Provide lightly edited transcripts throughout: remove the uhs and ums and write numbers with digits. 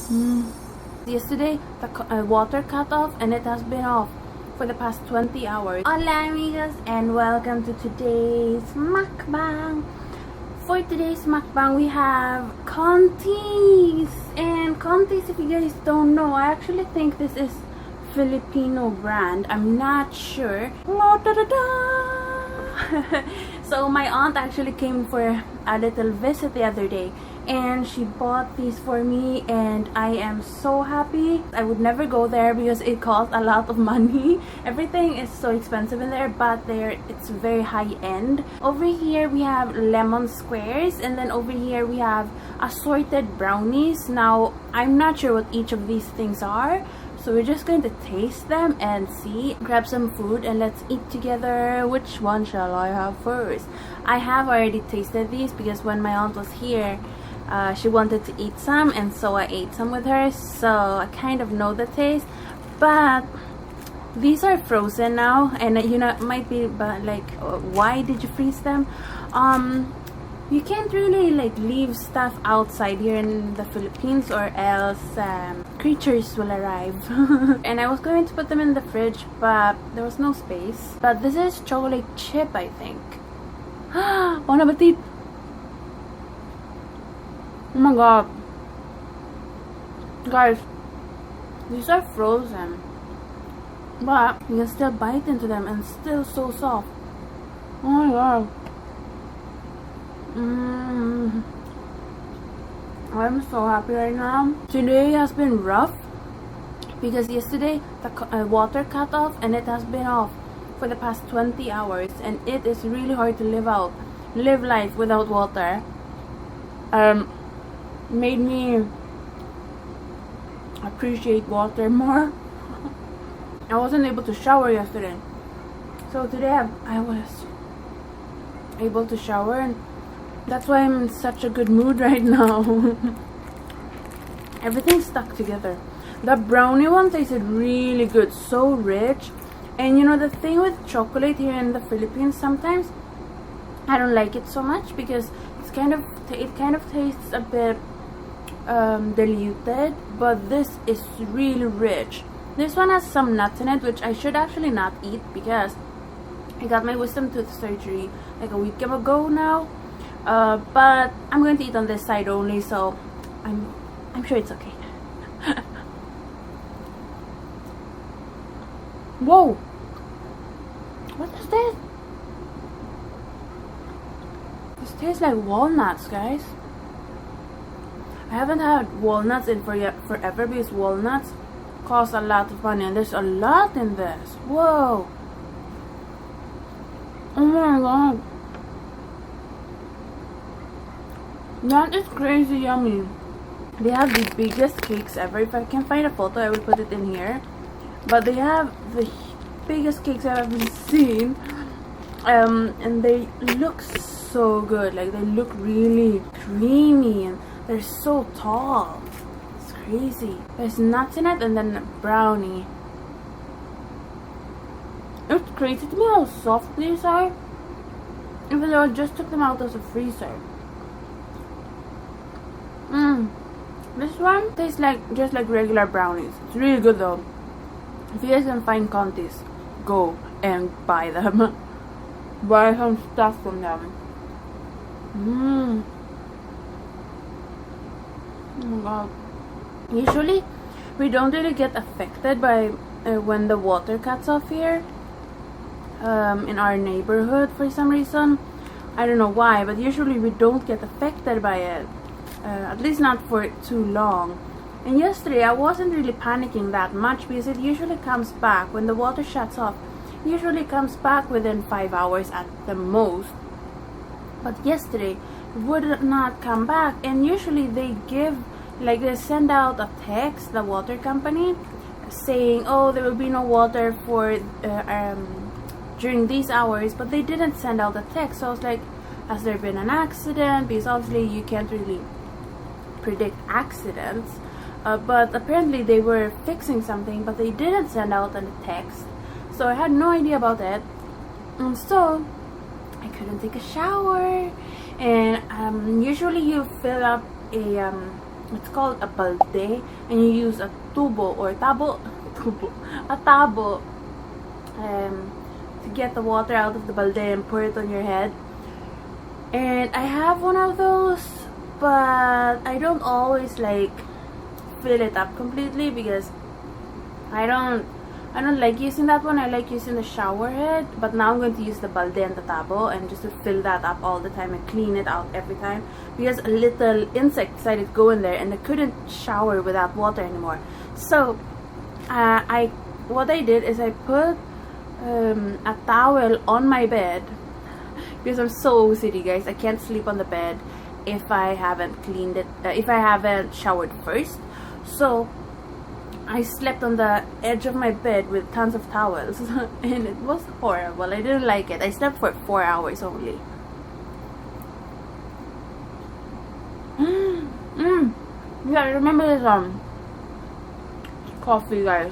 Yesterday the water cut off and it has been off for the past 20 hours. Hola amigos and welcome to today's mukbang. For today's mukbang we have Contis. And Contis, if you guys don't know, I actually think this is Filipino brand. I'm not sure. So my aunt actually came for a little visit the other day and she bought these for me and I am so happy. I would never go there because it costs a lot of money. Everything is so expensive in there, but it's very high end. Over here we have lemon squares and then over here we have assorted brownies. Now I'm not sure what each of these things are, so we're just going to taste them and see. Grab some food and let's eat together. Which one shall I have first? I have already tasted these because when my aunt was here, she wanted to eat some and so I ate some with her. So I kind of know the taste. But these are frozen now and you know, it might be but like, why did you freeze them? You can't really like leave stuff outside here in the Philippines or else creatures will arrive. And I was going to put them in the fridge but there was no space. But this is chocolate chip, I think. Bon appetit! Oh my god. Guys, these are frozen. But you can still bite into them and still so soft. Oh my god. I'm so happy right now. Today has been rough because yesterday the water cut off and it has been off for the past 20 hours and it is really hard to live life without water. Made me appreciate water more. I wasn't able to shower yesterday, so today I was able to shower and that's why I'm in such a good mood right now. Everything's stuck together. The brownie one tasted really good, so rich. And you know the thing with chocolate here in the Philippines, sometimes I don't like it so much because it kind of tastes a bit diluted, but this is really rich. This one has some nuts in it, which I should actually not eat because I got my wisdom tooth surgery like a week ago now. But I'm going to eat on this side only, so I'm sure it's okay. Whoa! What is this? This tastes like walnuts, guys. I haven't had walnuts in forever because walnuts cost a lot of money and there's a lot in this. Whoa! Oh my god! That is crazy yummy. They have the biggest cakes ever. If I can find a photo, I will put it in here. But they have the biggest cakes I've ever seen. And they look so good. Like they look really creamy and they're so tall. It's crazy. There's nuts in it and then a brownie. It's crazy to me how soft these are. Even though I just took them out of the freezer. This one tastes just like regular brownies. It's really good though. If you guys can find Contis, go and buy them. Buy some stuff from them. Oh my god. Usually we don't really get affected by when the water cuts off here in our neighborhood for some reason. I don't know why, but usually we don't get affected by it. At least not for too long. And yesterday I wasn't really panicking that much because it usually comes back when the water shuts off. It usually comes back within 5 hours at the most. But yesterday it would not come back, and usually they send out a text, the water company, saying, oh, there will be no water for during these hours, but they didn't send out a text. So I was like, has there been an accident? Because obviously you can't really predict accidents, but apparently they were fixing something, but they didn't send out a text, so I had no idea about it, and so I couldn't take a shower. And usually you fill up a it's called a balde, and you use a tubo or tabo, a tabo, to get the water out of the balde and pour it on your head. And I have one of those, but I don't always like fill it up completely because I don't like using that one. I like using the shower head, but now I'm going to use the balde and the tabo, and just to fill that up all the time and clean it out every time, because a little insect decided to go in there and I couldn't shower without water anymore. So what I did is I put a towel on my bed, because I'm so OCD, guys. I can't sleep on the bed if I haven't cleaned it, if I haven't showered first. So I slept on the edge of my bed with tons of towels and it was horrible. I didn't like it. I slept for 4 hours only. Yeah, I remember this coffee, guys.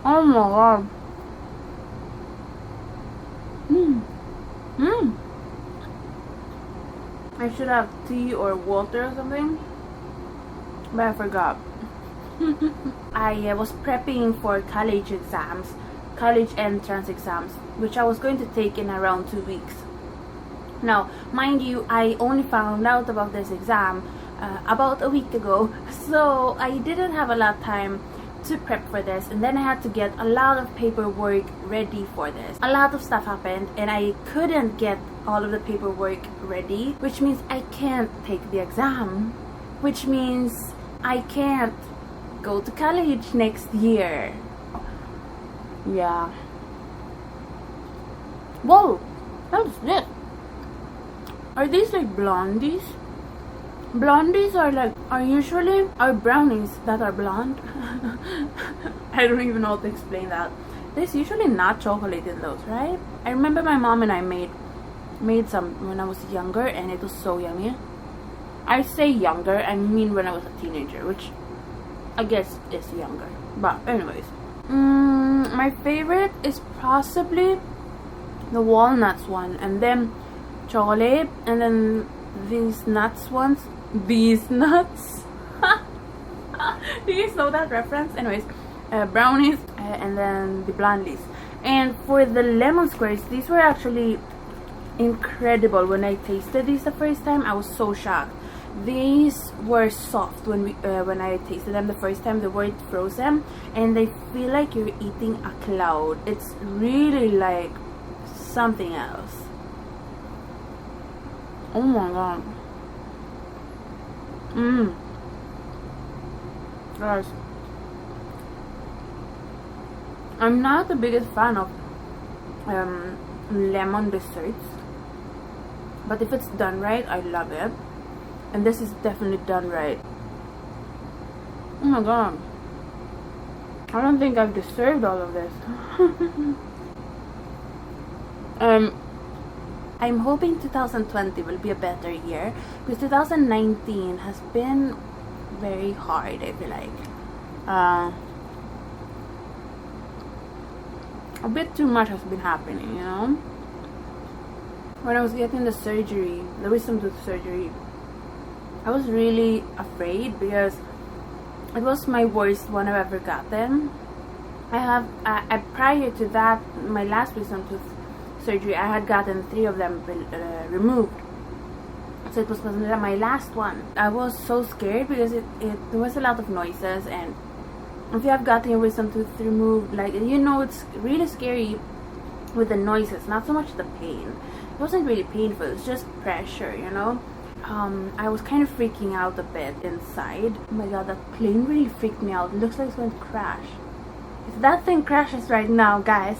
Oh my god. I should have tea or water or something, but I forgot. I was prepping for college exams, college entrance exams, which I was going to take in around 2 weeks. Now, mind you, I only found out about this exam about a week ago, so I didn't have a lot of time to prep for this, and then I had to get a lot of paperwork ready for this. A lot of stuff happened and I couldn't get all of the paperwork ready, which means I can't take the exam, which means I can't go to college next year. Yeah. Whoa, what's this? Are these like blondies? Blondies are usually brownies that are blonde. I don't even know how to explain that. There's usually not chocolate in those, right? I remember my mom and I made some when I was younger, and it was so yummy. I say younger, I mean when I was a teenager, which I guess is younger. But anyways, my favorite is possibly the walnuts one, and then chocolate, and then these nuts ones. These nuts. Do you guys know that reference? Anyways, brownies, and then the blondies. And for the lemon squares, these were actually incredible. When I tasted these the first time, I was so shocked. These were soft when I tasted them the first time. They weren't frozen, and they feel like you're eating a cloud. It's really like something else. Oh my god. Guys, I'm not the biggest fan of lemon desserts, but if it's done right, I love it. And this is definitely done right. Oh my god, I don't think I've deserved all of this. I'm hoping 2020 will be a better year, because 2019 has been very hard, I feel like. A bit too much has been happening, you know? When I was getting the surgery, the wisdom tooth surgery, I was really afraid because it was my worst one I've ever gotten. Prior to that, my last wisdom tooth surgery, I had gotten 3 of them removed, so it was my last one. I was so scared because there was a lot of noises, and if you have gotten your wisdom tooth removed, like, you know, it's really scary with the noises, not so much the pain. It wasn't really painful, it's just pressure, you know. I was kind of freaking out a bit inside. Oh my god, that plane really freaked me out. It looks like it's going to crash. If that thing crashes right now, guys,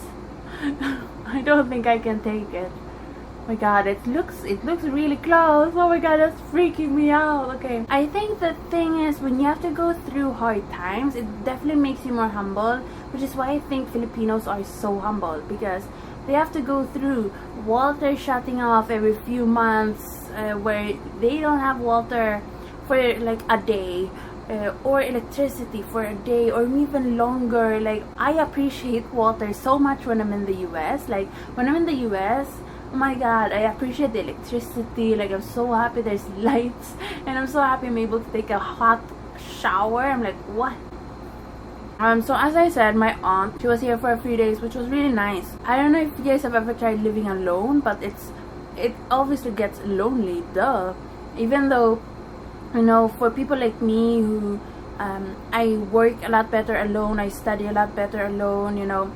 I don't think I can take it. Oh my god, it looks really close. Oh my god, that's freaking me out. Okay, I think the thing is, when you have to go through hard times, it definitely makes you more humble, which is why I think Filipinos are so humble, because they have to go through water shutting off every few months, where they don't have water for like a day, or electricity for a day or even longer. Like, I appreciate water so much when I'm in the US. Like, when I'm in the US, oh my god, I appreciate the electricity. Like, I'm so happy there's lights, and I'm so happy I'm able to take a hot shower. I'm like, what? So as I said, my aunt, she was here for a few days, which was really nice. I don't know if you guys have ever tried living alone, but it obviously gets lonely, duh. Even though, you know, for people like me who I work a lot better alone, I study a lot better alone, you know.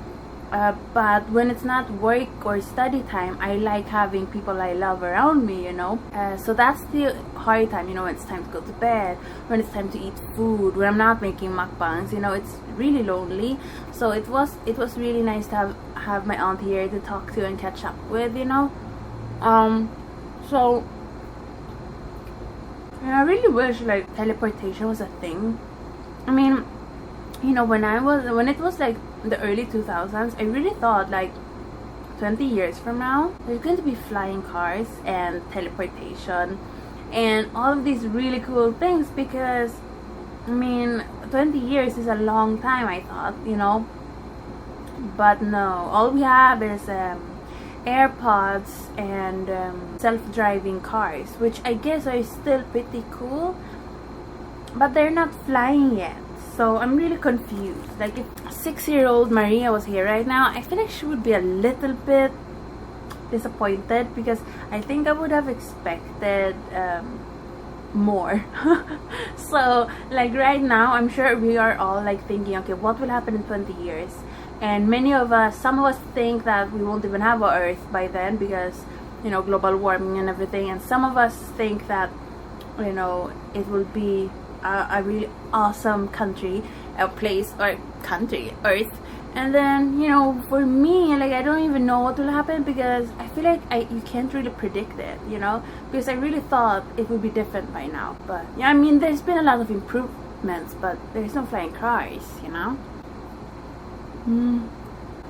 But when it's not work or study time, I like having people I love around me, you know. So that's the hard time, you know, when it's time to go to bed, when it's time to eat food, when I'm not making mukbangs, you know, it's really lonely. So it was really nice to have my aunt here to talk to and catch up with, you know. So I really wish like teleportation was a thing. I mean, you know, when it was like the early 2000s, I really thought like 20 years from now there's going to be flying cars and teleportation and all of these really cool things, because I mean 20 years is a long time, I thought, you know. But no, all we have is AirPods and self-driving cars, which I guess are still pretty cool, but they're not flying yet. So I'm really confused. Like, if 6-year-old Maria was here right now, I feel like she would be a little bit disappointed, because I think I would have expected more. So like right now, I'm sure we are all like thinking, okay, what will happen in 20 years? And some of us think that we won't even have an Earth by then, because, you know, global warming and everything. And some of us think that, you know, it will be a really awesome country, Earth. And then, you know, for me, like, I don't even know what will happen, because I feel like you can't really predict it, you know, because I really thought it would be different by now. But yeah, I mean, there's been a lot of improvements, but there's no flying cars, you know.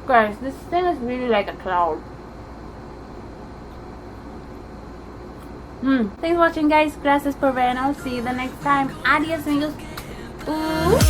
Guys, this thing is really like a cloud. Thanks for watching, guys. Gracias por ver, and I'll see you the next time. Adios, amigos. Ooh.